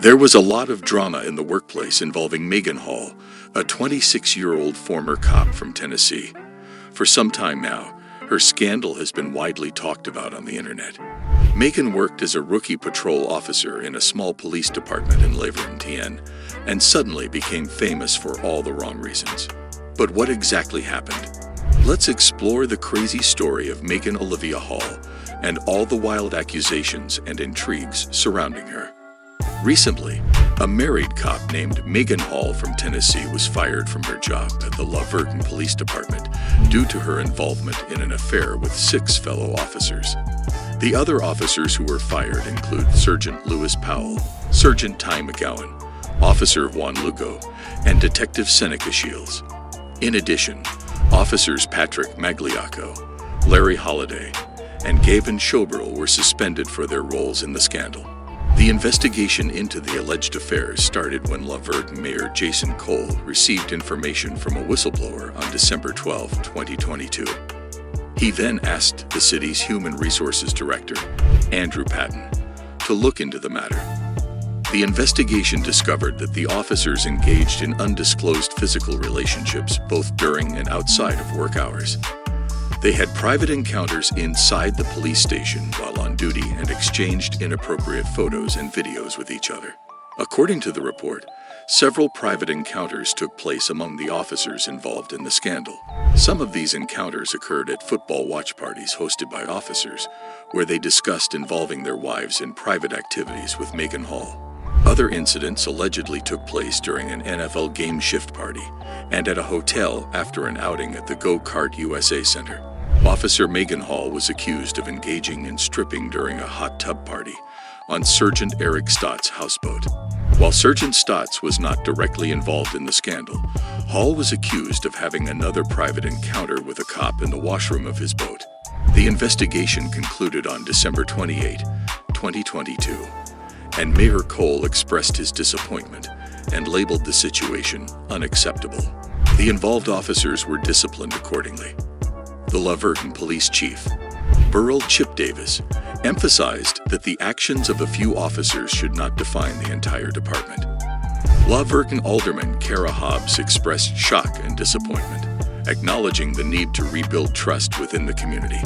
There was a lot of drama in the workplace involving Megan Hall, a 26-year-old former cop from Tennessee. For some time now, her scandal has been widely talked about on the internet. Megan worked as a rookie patrol officer in a small police department in La Vergne, and suddenly became famous for all the wrong reasons. But what exactly happened? Let's explore the crazy story of Megan Olivia Hall and all the wild accusations and intrigues surrounding her. Recently, a married cop named Megan Hall from Tennessee was fired from her job at the La Vergne Police Department due to her involvement in an affair with 6 fellow officers. The other officers who were fired include Sergeant Lewis Powell, Sergeant Ty McGowan, Officer Juan Lugo, and Detective Seneca Shields. In addition, Officers Patrick Magliocco, Larry Holliday, and Gavin Schoberl were suspended for their roles in the scandal. The investigation into the alleged affairs started when La Vergne Mayor Jason Cole received information from a whistleblower on December 12, 2022. He then asked the city's Human Resources Director, Andrew Patton, to look into the matter. The investigation discovered that the officers engaged in undisclosed physical relationships both during and outside of work hours. They had private encounters inside the police station while on duty and exchanged inappropriate photos and videos with each other. According to the report, several private encounters took place among the officers involved in the scandal. Some of these encounters occurred at football watch parties hosted by officers, where they discussed involving their wives in private activities with Megan Hall. Other incidents allegedly took place during an NFL game shift party and at a hotel after an outing at the Go-Kart USA Center. Officer Megan Hall was accused of engaging in stripping during a hot tub party on Sergeant Eric Stott's houseboat. While Sergeant Stotts was not directly involved in the scandal, Hall was accused of having another private encounter with a cop in the washroom of his boat. The investigation concluded on December 28, 2022, and Mayor Cole expressed his disappointment and labeled the situation unacceptable. The involved officers were disciplined accordingly. The La Vergne police chief, Burrell Chip Davis, emphasized that the actions of a few officers should not define the entire department. La Vergne Alderman Kara Hobbs expressed shock and disappointment, acknowledging the need to rebuild trust within the community.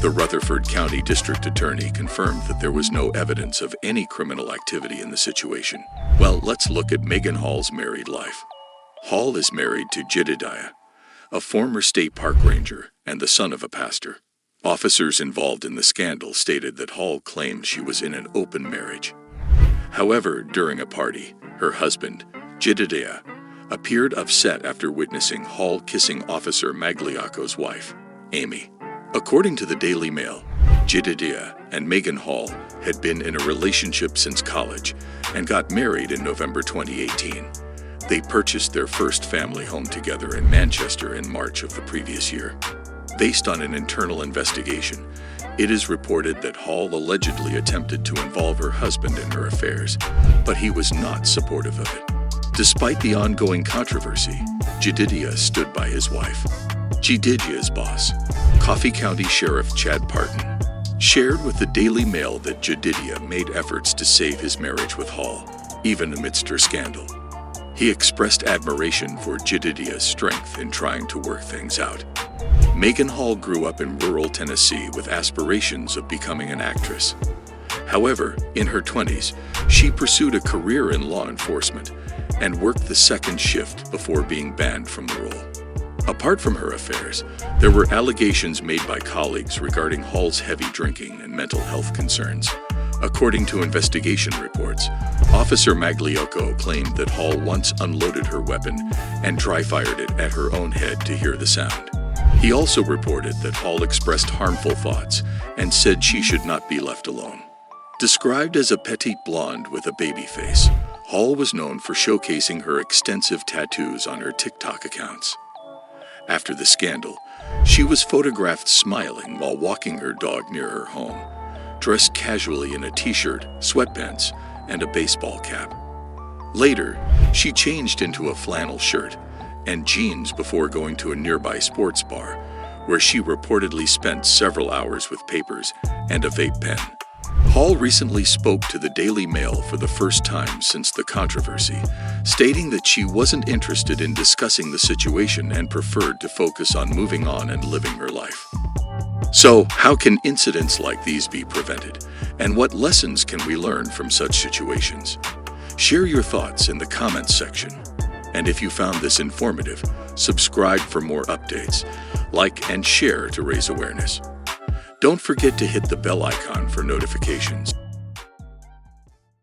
The Rutherford County District Attorney confirmed that there was no evidence of any criminal activity in the situation. Well, let's look at Megan Hall's married life. Hall is married to Jedediah, a former state park ranger and the son of a pastor. Officers involved in the scandal stated that Hall claimed she was in an open marriage. However, during a party, her husband, Jedediah, appeared upset after witnessing Hall kissing Officer Magliocco's wife, Amy. According to the Daily Mail, Jedediah and Megan Hall had been in a relationship since college and got married in November 2018. They purchased their first family home together in Manchester in March of the previous year. Based on an internal investigation, it is reported that Hall allegedly attempted to involve her husband in her affairs, but he was not supportive of it. Despite the ongoing controversy, Jedediah stood by his wife. Jedediah's boss, Coffee County Sheriff Chad Parton, shared with the Daily Mail that Jedediah made efforts to save his marriage with Hall, even amidst her scandal. He expressed admiration for Jedediah's strength in trying to work things out. Megan Hall grew up in rural Tennessee with aspirations of becoming an actress. However, in her 20s, she pursued a career in law enforcement and worked the second shift before being banned from the role. Apart from her affairs, there were allegations made by colleagues regarding Hall's heavy drinking and mental health concerns. According to investigation reports, Officer Magliocco claimed that Hall once unloaded her weapon and dry-fired it at her own head to hear the sound. He also reported that Hall expressed harmful thoughts and said she should not be left alone. Described as a petite blonde with a baby face, Hall was known for showcasing her extensive tattoos on her TikTok accounts. After the scandal, she was photographed smiling while walking her dog near her home, dressed casually in a t-shirt, sweatpants, and a baseball cap. Later, she changed into a flannel shirt and jeans before going to a nearby sports bar, where she reportedly spent several hours with papers and a vape pen. Hall recently spoke to the Daily Mail for the first time since the controversy, stating that she wasn't interested in discussing the situation and preferred to focus on moving on and living her life. So, how can incidents like these be prevented? And what lessons can we learn from such situations? Share your thoughts in the comments section. And if you found this informative, subscribe for more updates, like and share to raise awareness. Don't forget to hit the bell icon for notifications.